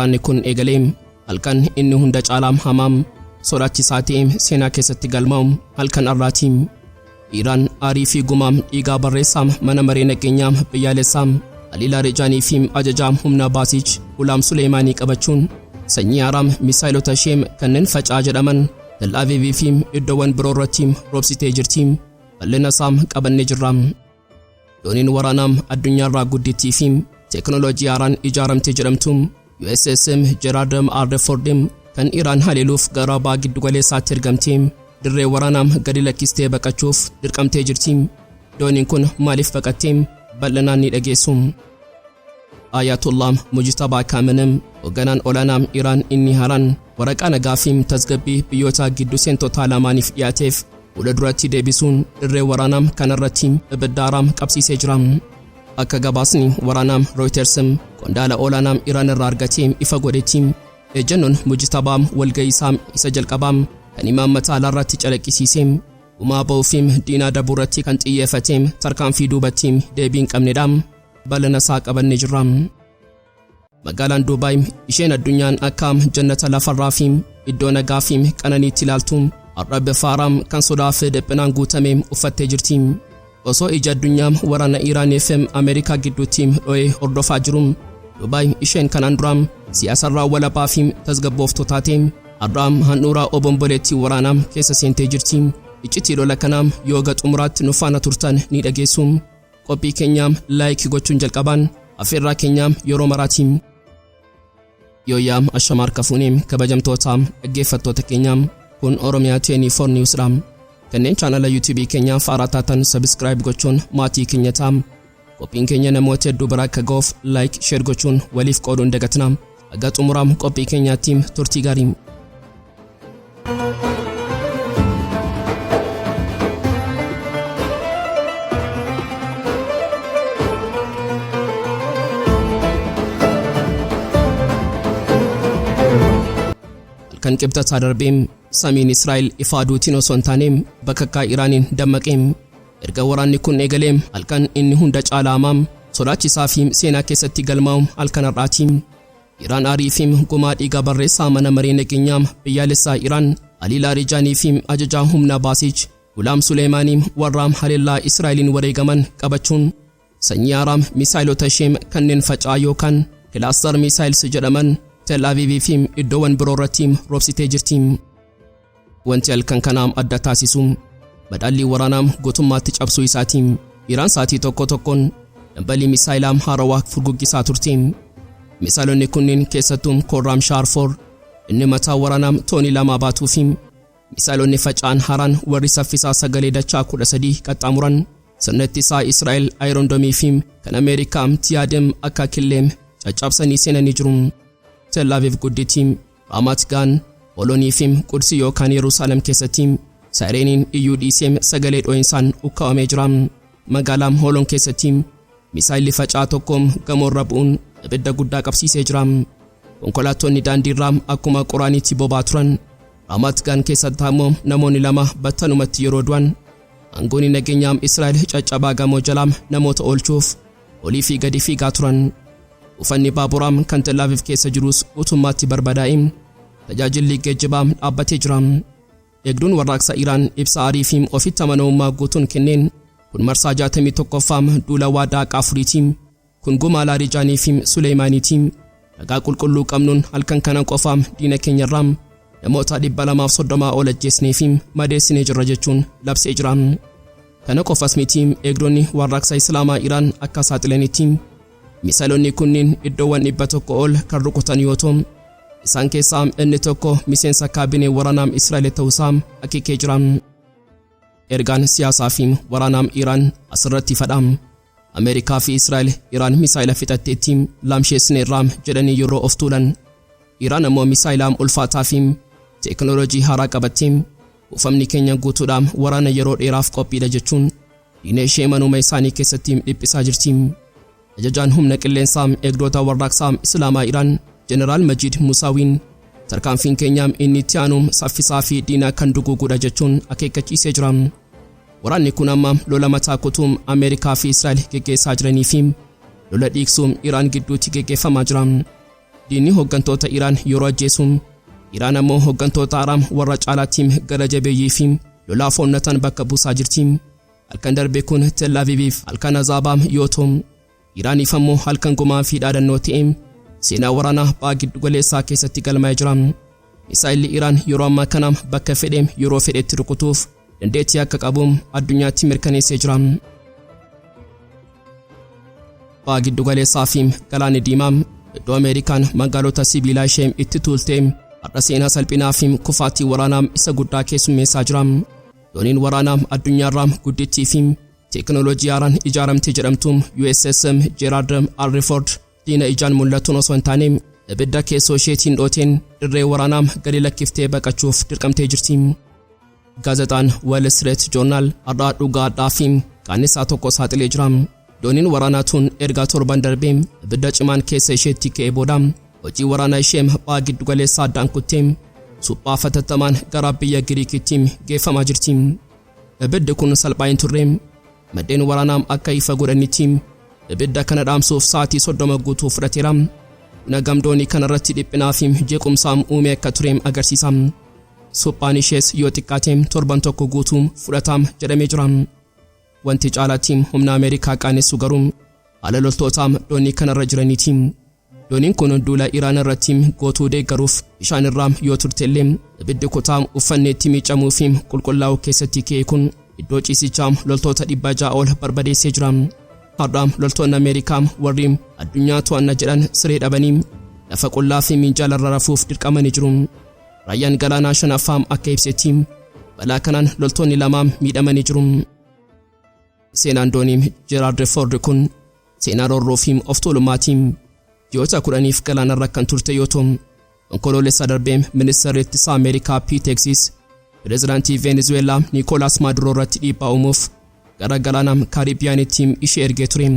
waraanni kun eegaleem halkan inni hunda caalaam hamaam sodaachisaa ta'eem seenaa keessatti galmaa'u halkan har'aatiin Iraan aarii fi gumaam dhiigaa barreessaa mana maree nageenyaa biyyaalessaa Alii Larijaanii fi ajajaa humna Basiij Gulaam Suleeymaanii qabachuun sanyii Haaraa misaa'ilota ishee kanneen Faca'aa jedhaman Tel-Aviiv fi iddoowwan biroo irratti roobsitee jirti. bal'ina isaa qabannee jirra. Dooniin waraanaa addunyaarraa guddittii fi teeknooloojii haaraan ijaaramtee jedhamtu USS Gerald R kan Iraan haleeluuf gara Baha Giddu-galeessaatti ergamtee dirree waraanaa gadi lakkistee baqachuuf dirqamtee jirti. Dooniin kun maaliif baqattee bal'inaan ni dhageessu. Ayatollah Mujtabaa Khaamene'ii hoogganaan olaanaa Iraan inni haaraan waraqaa nagaa fi tasgabbii biyyoota gidduu seentota lamaaniif dhiyaateef fuula duratti deebisuun dirree waraanaa kanarratti ibidda haaraa qabsiisee jira. Akka gabaasni waraanaa Reuters qondaala olaanaa Iraan irraa argatee ifa godhetti ejjennoon Mujtabaa walga'ii isa jalqabaa kan imaammata alaarratti calaqqisiisee gumaa ba'uu fi diinaa dabuurratti kan xiyyeeffate tarkaanfii duubatti deebii hin qabnedha. bal'ina isaa qabannee jirra. Magaalaan Dubaay isheen addunyaan akka jannata lafarraa fi iddoo nagaa fi qananiitti ilaaltu har'a bifa haaraa kan sodaa fi dhiphinaan guutame uffattee jirti. Osoo ija addunyaa waraana Iraanii fi Ameerikaa gidduutti dho'ee hordofaa jiru Dubaay isheen kanaan dura siyaasarraa walabaa fi tasgabbooftuu taate har'a handhuura obomboleettii waraanaa keessa seentee jirti. Iccitii lola kanaa yoo xumuraatti nu faana turtan ni dhageessu. Qophii keenya like gochuun jalqabaan afeerraa keenya yeroo maraatiin yooyaam ashamaar kafuuneem kabajamtoota dhaggeeffattoota keenya kun Oromiyaa 24 News dha. Kanneen chaanala YouTube keenya Haaraa taatan subscribe gochuun maatii keenya ta'aa. Qophiin keenya namoota hedduu bira akka ga'uuf like share gochuun waliif qooduun dagatina. Aga xumuraa qophii keenyaatti turtii gaarii. kan qibxataa darbeem samiin Israa'el ifaaduutiin osoo hin taaneem bakakkaa Iraaniin dammaqeem erga waraanni kun eegaleem halkan inni hunda caalaamaam sodaachisaa fi seenaa keessatti galmaa'u halkan har'aatiin Iraan aarii fi gumaa dhiigaa barreessaa mana maree nageenyaa biyyaalessaa Iraan Alii Larijaanii fi ajajaa humna Basiij Gulaam Suleeymaanii warra Haleellaa Israa'eliin wareegaman qabachuun sanyii Haaraa misaa'ilota ishee kanneen Faca'aa yookaan kilaastar misaa'ils jedhaman Tel-Aviiv fi iddoowwan biroo irratti roobsitee jirti. Wanti halkan kanaa adda taasisu badhaallii waraanaa guutummaatti cabsuu isaati. Iraan sa'aatii tokkoon dambalii Misaa'elaa Haaraa furguggisaa turte. Misaa'ilonni kunneen keessattuu Koorraam Shaarfoor inni mataa waraanaa toonii 2 baatuu fi misaa'ilonni Faca'aan haaraan warri saffisaa sagalee dachaa 13 qaxxaamuran sirna ittisaa Israa'el Ayiroondomii fi kan Ameerikaa Tiyaadem akka killeem caccabsanii seenanii jiru. Tel-Aviiv guddittii Ramat Gaan Olonii fi Qudsi yookaan Yerusaalem keessatti saayireeniin iyyuu dhiisee sagalee dho'insaan ukkaawamee jira. Magaalaa Holon keessatti misaa'illi Faca'aa tokko gamoorra bu'uun ibidda guddaa qabsiisee jira. Konkolaattonni daandiirraa akkuma qoraaniitti bobaa turan. Ramat Gaan keessatti immoo namoonni 2 battalumatti yeroo du'an aangoonni nageenyaa Israa'el caccabaa gamoo jalaa namoota oolchuuf olii fi gadi fiigaa turan. Ufanni baaburaa kan Tel-Aviiv keessa jirus utummaatti barbadaa'e. Tajaajilli geejjibaa dhaabbatee jira. Eegduun warraaqsa Iraan ibsa aarii fi ofitti amanamummaa guutuun kenneen kun marsaa 61ffaa duula waadaa qaafuriitiin kun Gumaa Dhiigaa fi Suleeymaaniitiin nagaa qulqulluu qabnuun halkan kana qofaa diina keenyarraa namoota 230 ol ajjeesnee fi madeessinee jirra jechuun labsee jira. Kana qofas miti eegdonni warraaqsa Islaamaa Iraan akka saaxilaniitti misaa'ilonni kunniin iddoowwan 100 ol kan rukutan yoo ta'u isaan keessaa inni tokko miseensa kaabinee waraanaa Israa'el ta'uusaa akeekee jira. Ergaan siyaasaa fi waraanaa Iraan asirratti fadha. Ameerikaa fi Israa'el Iraan misaa'ila fixatteetti laamsheessineerraa jedhanii yeroo of tuulan Iraan ammoo misaa'ilaa ulfaataa fi teeknooloojii haaraa qabattee ufamni keenya guutuudhaan waraana yeroo dheeraaf qophiidha jechuun diina ishee manuma isaanii keessatti dhiphisaa jirti. Ajajaan humna qilleensaa eegdota warraaqsaa Islaamaa Iraan Jeneraal Majiid Musaawiin tarkaanfiin keenya inni itti aanu saffisaa fi diina kan duguugudha jechuun akeekkachiisee jira. Waraanni kun amma lola mataa kutuu Ameerikaa fi Israa'el geggeessaa jiranii fi lola dhiigsuu Iraan gidduutti geggeeffamaa jira. diinni hooggantoota Iraan yeroo ajjeesuun Iraan ammoo hooggantoota Araam warra caalaatti gara jabeeyyii fi lolaaf onnatan bakka buusaa jirti. Halkan darbe kun Tel-Aviiviif halkan azaabaam yoo ta'u Iraaniif ammoo halkan gumaa fi dhaadannoo ta'e seenaa waraanaa Baha Giddu-galeessaa keessatti galmaa'ee jira. Misaa'elli Iraan yeroo ammaa kana bakka fedhe yeroo fedhetti rukutuuf dandeettii akka qabu addunyaatti mirkaneessee jira. Baha Giddu-galeessaa fi Galaanni Diimaa iddoo Ameerikaan magaalota sibiilaa ishee itti tuulte har'a seenaa salphinaa fi kufaatii waraanaa isa guddaa keessummeessaa jira. Dooniin waraanaa addunyaarraa guddittii fi teeknooloojii haaraan ijaaramtee jedhamtu USS Gerald R diina ijaan mul'atuun osoo hin taane ibidda keessoo isheetiin dhooteen dirree waraanaa gadi lakkiftee baqachuuf dirqamtee jirti. Gaazexaan Wall Street Journal har'a dhugaadhaa fi qaannisaa tokko saaxilee jira. Dooniin waraanaa tun erga torban darbee ibidda cimaan keessa isheetti ka'ee booda hojii waraanaa ishee Baha Giddu-galeessaa addaan kuttee suphaa fatattamaan gara biyya Giriikitti geeffamaa jirti. Ibiddi kun salphaa hin turre. Maddeen waraanaa akka ifa godhanitti ibidda kana dhaamsuuf sa'aatii 30 guutuu fudhateera. Nagamdoonii kanarratti dhiphinaa fi jeequmsaam uumee akka ture agarsiisa. Suphaan ishees yoo xiqqaate torban tokko guutuu fudhataam jedhamee jira. Wanti caalaatti humna Ameerikaa qaanessu garuu haala loltootaam doonii kanarra jiraniiti. Dooniin kun duula Iraan irratti gootuu deeggaruuf bishaan irraa yoo turtellee ibiddi kutaa uffanneetti miicamuu fi qulqullaa'uu keessatti ka'e kun iddoo ciisichaa loltoota 600 ol barbadeessee jira. Har'a loltoonni Ameerikaa warri addunyaa to'annaa jedhan siree dhabanii lafa qullaa fi minjaalarra rafuuf dirqamanii jiru. Raayyaan galaanaa shanaffaa akka ibsetti balaa kanaan loltoonni 2 miidhamanii jiru. Seenaan doonii Gerald R kun seenaa roorroo fi of tuulummaati. Ji'oota 10 galaanarra kan turte yoo ta'u onkoloolessa darbee ministeerri ittisaa Ameerikaa Texas pireezidaantii Venezuelaa Nicolas Maduro irratti dhiibbaa uumuuf gara galaana Kaaribiyaanitti ishee ergee ture.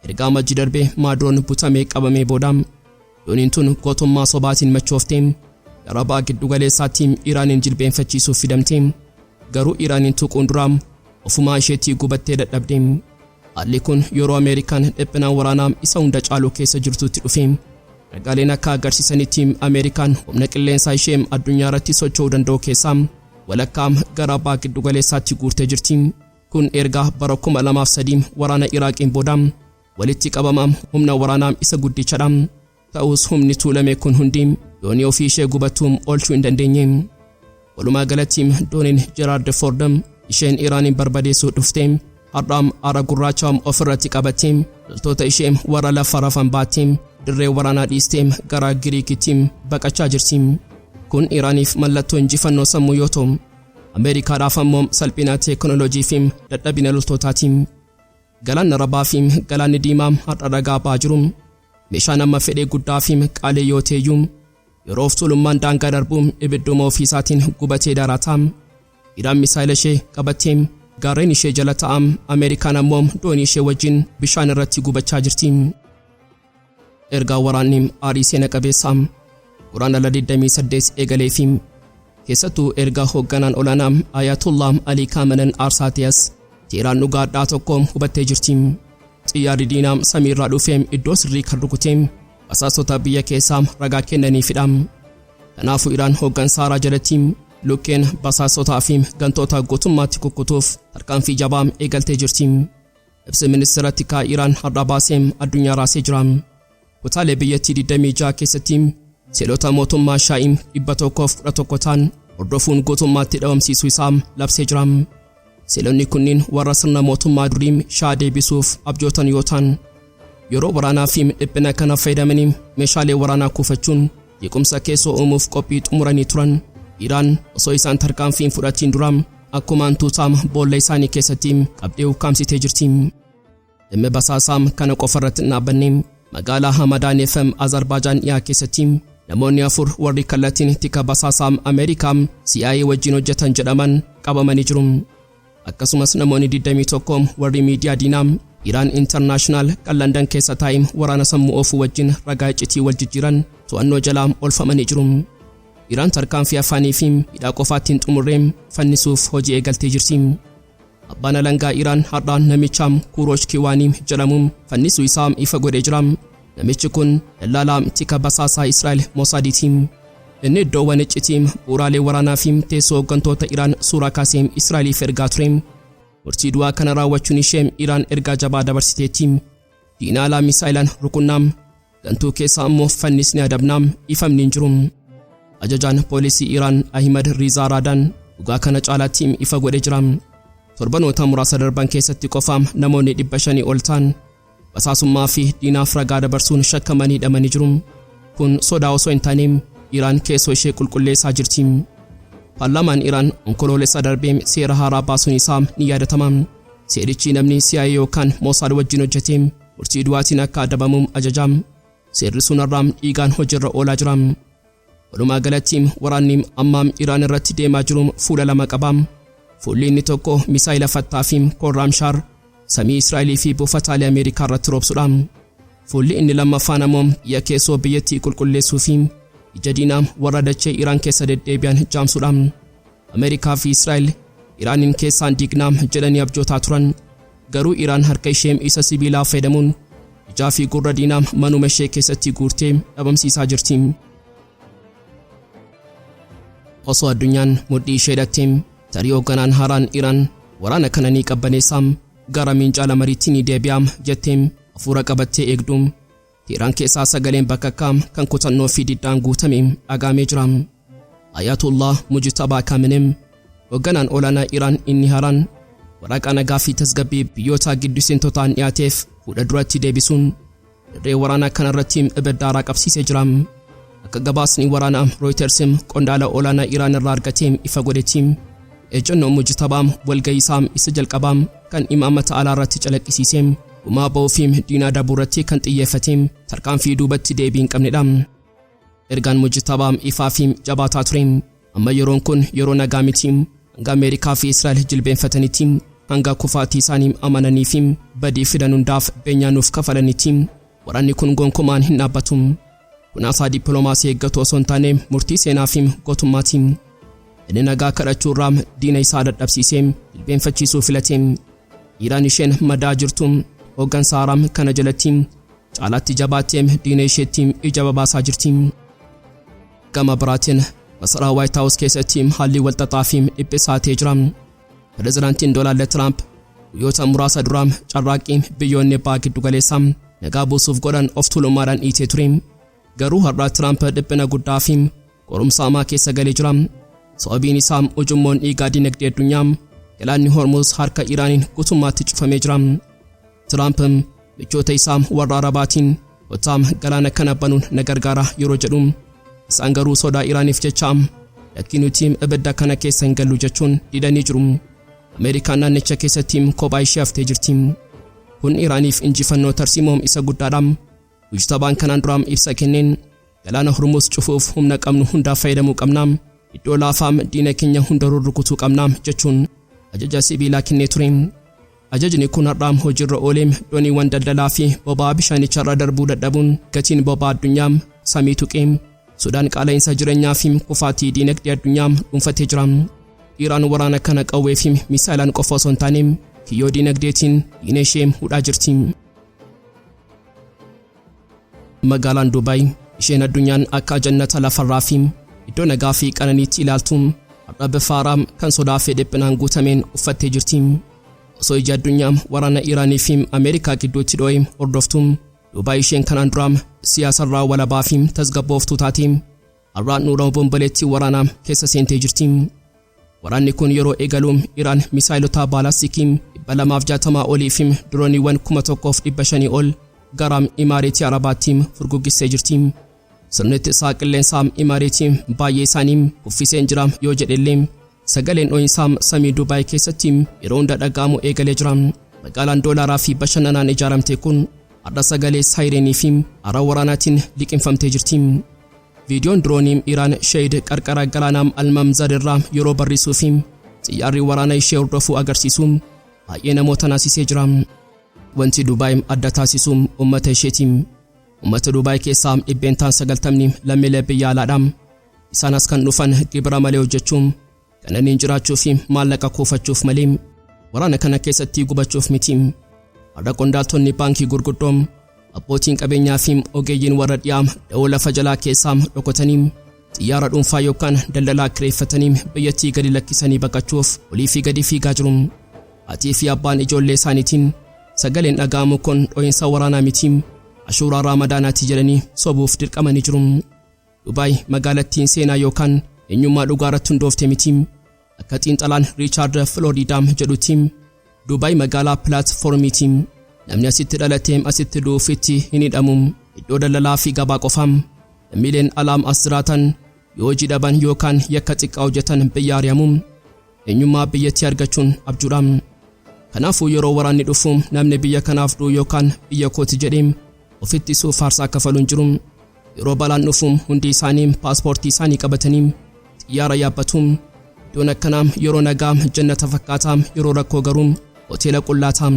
Erga amajjii darbee Maduroon butamee qabamee booda dooniin tun gootummaa sobaatiin machooftee gara Baha Giddu-galeessaatti Iraaniin jilbeenfachiisuuf fidamte. Garuu Iraaniin tuquun dura ofumaa isheetti gubattee dadhabde. Haalli kun yeroo Ameerikaan dhiphinaan waraanaa isa hunda caaluu keessa jirtutti dhufe. Ragaaleen akka agarsiisanitti Ameerikaan humna qilleensaa ishee addunyaa irratti socho'uu danda'u keessaa walakkaa gara Baha Giddu-galeessaatti guurtee jirti. Kun erga bara 2003 waraana Iraaqiin booda walitti qabama humna waraanaa isa guddichadha. Ta'us humni tuulame kun hundi doonii ofii ishee gubatuu oolchuu hin dandeenye. Walumaa galatti dooniin Gerald R isheen Iraaniin barbadeessuu dhufte. Har'aam aara gurraacha ofirratti qabattee loltoota ishee warra lafa rafan baattee dirree waraanaa dhiistee gara Giriikitti baqachaa jirti. Kun Iraaniif mallattoo injifannoo sammuu yoo ta'u Ameerikaadhaaf ammoo salphina teeknooloojii fi dadhabina loltootaati. Galaanni Arabaa fi Galaanni Diimaa har'a dhagaa ba'aa jiru. Meeshaan amma fedhee guddaa fi qaalii yoo ta'eyyuu yeroo of tuulummaan daangaa darbu ibidduma ofiisaatiin gubatee daarataa. Iraan misaa'ela ishee qabattee gaarreen ishee jala ta'am Ameerikaan ammoo doonii ishee wajjin bishaan irratti gubachaa jirti. Ergaa waraanni aarii seena qabeessaa Quraana 28 eegalee fi keessattuu ergaa hoogganaan olaanaa Ayatollah Ali Khaamene'ii Arsaatiyas Teeraan dhugaadhaa tokko hubattee jirti. Xiyyaarri diinaa samiirraa dhufee iddoo sirrii kan rukutee basaasota biyya keessaa ragaa kennaniifidha. Kanaafuu Iraan hooggansa haaraa jalatti lukkeen basaasotaa fi gantoota gootummaatti kukkutuuf tarkaanfii jabaa eegaltee jirti. Ibsi ministeera tikaa Iraan har'a baasee addunyaa raasee jira. Kutaalee biyyattii 26 keessatti seelota mootummaa shaa'im 111 ta'an hordofuun gootummaatti dhabamsiisuu isaa labsee jira. Seelonni kunniin warra sirna mootummaa durii shaa deebisuuf abjootan yoo ta'an yeroo waraanaa fi dhiphina kana fayyadamanii meeshaalee waraanaa kuufachuun jeequmsa keessoo uumuuf qophii xumuranii turan. Iraan osoo isaan tarkaanfiin fudhatiin dura akkuma hantuutaam boolla isaanii keessatti qabdee ukkaamsitee jirti. Dhimma basaasaam kana qofarratti hin dhaabbanne magaalaa Hamadaan FM Azerbaajaan dhiyaa keessatti namoonni 4 warri kallattiin tika basaasaam Ameerikaa CIA wajjin hojjetan jedhaman qabamanii jiru. Akkasumas namoonni 21 warri miidiyaa diinaa Iraan International kan London keessa taa'im waraana sammuu oofuu wajjin ragaa iccitii wal jijjiiran to'annoo jalaa olfamanii jiru. Iraan tarkaanfii afaanii fi hidhaa qofaattiin xumurree fannisuuf hojii eegaltee jirti. Abbaan alangaa Iraan har'a namicha Kurosh Kiwaanii jedhamuun fannisuu isaa ifa godhee jira. Namichi kun dallaalaa tika basaasaa Israa'el Mosaadiitiin. Inni iddoowwan iccitii bu'uuraalee waraanaa fi teessoo hooggantoota Iraan suuraa kaasee Israa'eliif ergaa ture. Murtii du'aa kana raawwachuun ishee Iraan ergaa jabaa dabarsiteetti. Diina alaa Misaa'elaan rukunnaam gantuu keessa ammoo fannisni adabnaam ifamni hin jiru. Ajajaan poolisii Iraan Ahimad Riizaa Raadaan dhugaa kana caalaatti ifa godhee jira. Torbanoota muraasa darban keessatti qofaam namoonni 500 ol ta'an basaasummaa fi diinaaf ragaa dabarsuun shakkamanii hidhamanii jiru. Kun sodaa osoo hin taane Iraan keessoo ishee qulqulleessaa jirti. Paarlaamaan Iraan onkoloolessa darbee seera haaraa baasuun isaa ni yaadatama. Seerichi namni CIA yookaan Mossad wajjin hojjetee murtii du'aatiin akka adabamuun ajajam. Seerri sun har'aam dhiigaan hojiirra oolaa jira. Walumaa galatti waraanni ammaam Iraan irratti deemaa jiru fuula lama qaba. Fuulli inni tokko Misaa'ela Faca'aa fi Korraamshaar samii Israa'elii fi buufataalee Ameerikaa irratti roobsudha. Fuulli inni lammaffaan ammoo biyya keessoo biyyattii qulqulleessuu fi ija diinaa warra dachee Iraan keessa deddeebi'an jaamsudha. Ameerikaa fi Israa'el Iraanin keessaan diignaam jedhanii abjootaa turan. Garuu Iraan harka ishee isa sibiilaa fayyadamuun ijaa fi gurra diinaa manuma ishee keessatti guurtee dhabamsiisaa jirti. Osoo addunyaan mudhii ishee hidhattee tarii hoogganaan haaraan Iraan waraana kana ni qabbaneessaam gara Xiinxala mariitti ni deebi'aam jettee hafuura qabattee eegduum. Iraan keessaa sagaleen bakakkaam kan kutannoo fi diddaan guutame dhagaamee jira. Ayatullah Mujtabaa Khaamene'ii hoogganaan olaanaa Iraan inni haaraan waraqaa nagaa fi tasgabbii biyyoota gidduu seentotaan dhiyaateef fuula duratti deebisuun dirree waraanaa kanarratti ibidda qabsiisee jira. Akka gabaasni waraanaa Reuters qondaala olaanaa Iraan irraa argatee ifa godhetti ejjennoo Mujtabaam walgahii isaa isa jalqabaam kan imaamata alaa irratti calaqqisiisee gumaa ba'uu fi diinaa dabuurratti kan xiyyeeffate tarkaanfii duubatti deebii hin qabnedha. Ergaan Mujtabaam ifaa fi jabaataa ture. Amma yeroon kun yeroo nagaa miti. Hanga Ameerikaa fi Israa'el jilbeenfatanitti hanga kufaatii isaanii amananii fi badii fidan hundaaf beenyaa nuuf kafalanitti waraanni kun gonkumaan hin dhaabbatu. Kunaasaa dippiloomaasii eeggatu osoo hin taane murtii seenaa fi gootummaati. Inni nagaa kadhachuu irraa diina isaa dadhabsiisee jilbeenfachiisuu filate. Iraan isheen madaa jirtu hooggansa haaraa kana jalatti caalaatti jabaattee diina isheetti ija babaasaa jirti. Gama biraatiin masaraa White House keessatti haalli walxaxaa fi dhiphisaa ta'ee jira. Pireezidaantiin Doonaald Tiraamp guyyoota muraasa dura carraaqqii biyyoonni Baha Giddu-galeessaa nagaa buusuuf godhan of tuulummaadhaan dhiitee ture. Garuu har'a Tiraamp dhiphina guddaa fi qorumsa hamaa keessa galee jira. Sababiin isaa ujummoon dhiigaa dinagdee addunyaa galaanni Hormuz harka Iraaniin guutummaatti cufamee jira. Tiraamp michoota isaa warra Arabaatiin kottaa galaana kana banuun na gargaara yeroo jedhu isaan garuu sodaa Iraaniif jecha lakkii nuti ibidda kana keessa hin gallu jechuun didanii jiru. Ameerikaan naannicha keessatti kophaa ishee haftee jirti. Kun Iraaniif injifannoo tarsiimoom isa guddaadha. Mujtabaan kanaan dura ibsa kenneen galaana Hormuz cufuuf humna qabnu hundaa fayyadamuu qabna. Iddoo laafaam diina keenya hunda rukutuu qabna jechuun ajaja sibiilaa kennee ture. Ajajni kun har'aam hojiirra ooleem dooniiwwan daldalaa fi boba'aa bishaanicharra darbuu dadhabuun gatiin boba'aa addunyaa samii tuqee sodaan qaala'insa jireenyaa fi kufaatii dinagdee addunyaa dhuunfatee jira. Iraan waraana kana qawwee fi Misaa'elaan qofa osoo hin taane kiyyoo dinagdeetiin diina ishee hudhaa jirti. Magaalaan Dubaay isheen addunyaan akka jannata lafarraa fi iddoo nagaa fi qananiitti ilaaltu har'a bifa haaraa kan sodaa fi dhiphinaan guutameen uffattee jirti. Osoo ija addunyaa waraana Iraanii fi Ameerikaa gidduutti dho'ee hordoftu Dubaay isheen kanaan dura siyaasarraa walabaa fi tasgabbooftuu taate har'a nuura bombaleetti waraanaa keessa seentee jirti. Waraanni kun yeroo eegalu Iraan misaa'ilota baalaastikii 260 olii fi dirooniiwwan 1500 ol gara Imaareetii Arabaatti furguggistee jirti. Sirni ittisaa qilleensaa Imaareetii baay'ee isaanii uffiseen jira yoo jedhellee sagaleen dho'insaa samii Dubaay keessatti yeroo hunda dhaga'amu eegalee jira. Magaalaan doolaaraa fi bashannanaan ijaaramte kun har'a sagalee saayireenii fi aara waraanaatiin liqinfamtee jirti. Viidiyoon diroonii Iraan Shahid qarqara galaanaa Almamzad irraa yeroo barrisuu fi xiyyaarri waraana ishee hordofuu agarsiisu baay'ee namoota naasisee jira. Wanti Dubaay adda taasisu uummata isheeti. Uummata Dubaay keessaa 90% lammiilee biyya alaadha. Isaanis kan dhufan gibira malee hojjechuun kanneen jiraachuu fi maallaqa kuufachuuf malee waraana kana keessatti gubachuuf miti. Har'a qondaaltonni baankii gurguddoon abbootiin qabeenyaa fi ogeeyyiin warra dhiyaa da'oo lafa jalaa keessaa dhokotanii xiyyaara dhuunfaa yookaan daldalaa kireeffatanii biyyattii gadi lakkisanii baqachuuf olii fi gadi fiigaa jiru. Hatii fi abbaan ijoollee isaaniitiin sagaleen dhaga'amu kun dho'iinsa waraanaa miti ashuuraa raamadaanaatti jedhanii sobuuf dirqamanii jiru. Dubaay magaalattiin seenaa yookaan eenyummaa dhugaa irratti hundoofte miti. Akka xiinxalaan Riichaard Flooridaam jedhutti Dubaay magaalaa pilaatfoormiiti. Namni asitti dhalatee asitti duufitti hin hidhamu. Iddoo daldalaa fi gabaa qofaam. Lammiileen alaam as jiraatan yoo hojii dhaban yookaan yakka xiqqaa hojjetan biyya ari'amu. Eenyummaa biyyattii argachuun abjuudha. Kanaafuu yeroo waraanni dhufu namni biyya kanaaf du'u yookaan biyya kooti jedhee ofitti isuuf aarsaa kafaluun jiru. Yeroo balaan dhufu hundi isaanii paaspoortii isaanii qabatanii xiyyaara yaabbatu. Iddoon akkanaa yeroo nagaa jannata fakkaata, yeroo rakkoo garuu hoteela qullaata.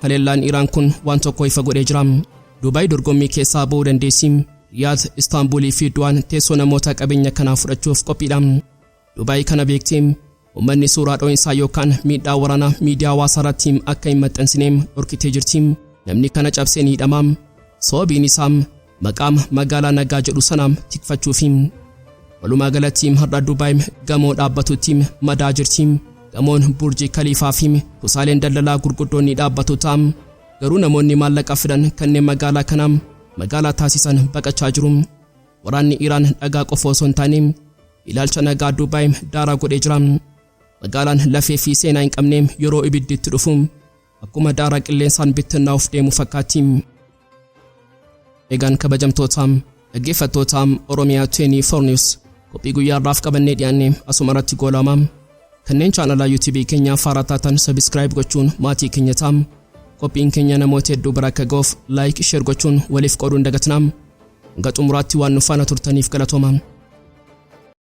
Haleellaan Iraan kun waan tokko ifa godhee jira. Dubaay dorgommii keessaa ba'uu dandeessi. Riyaad, Istaanbulii fi Duwaan teessoo namoota qabeenya kanaa fudhachuuf qophiidha. Dubaay kana beektee uummanni suuraa dho'iinsaa yookaan miidhaa waraanaa miidiyaa hawaasaa irratti akka hin maxxansineem dhorkitee jirti. Namni kana cabsee ni hidhama. Sababiin isaa maqaa magaalaa nagaa jedhu sanaa tikfachuufi. Walumaa galatti har'a Dubaay gamoo dhaabbatutti madaa jirti. Gamoon Burji Khaliifaa fi kusaaleen daldalaa gurguddoon ni dhaabbatu ta'a. Garuu namoonni maallaqa fidan kanneen magaalaa kanaa magaalaa taasisan baqachaa jiru. Waraanni Iraan dhagaa qofa osoo hin taane ilaalcha nagaa Dubaay daaraa godhee jira. Magaalaan lafee fi seenaa hin qabne yeroo ibiddi itti dhufu akkuma daaraa qilleensaan bittinnaa'uuf deemu fakkaatti. Egaan kabajamtoota dhaggeeffattoota Oromiyaa 24 News qophii guyyaarraaf qabannee dhiyaanne asuma irratti goolama. Kanneen chaanalaa YouTube keenya Haaraa taatan subscribe gochuun maatii keenya ta'aa. Qophiin keenya namoota hedduu bira akka ga'uuf like share gochuun waliif qooduun dagatinaa. Hanga xumuraatti waan nu faana turtaniif galatooma.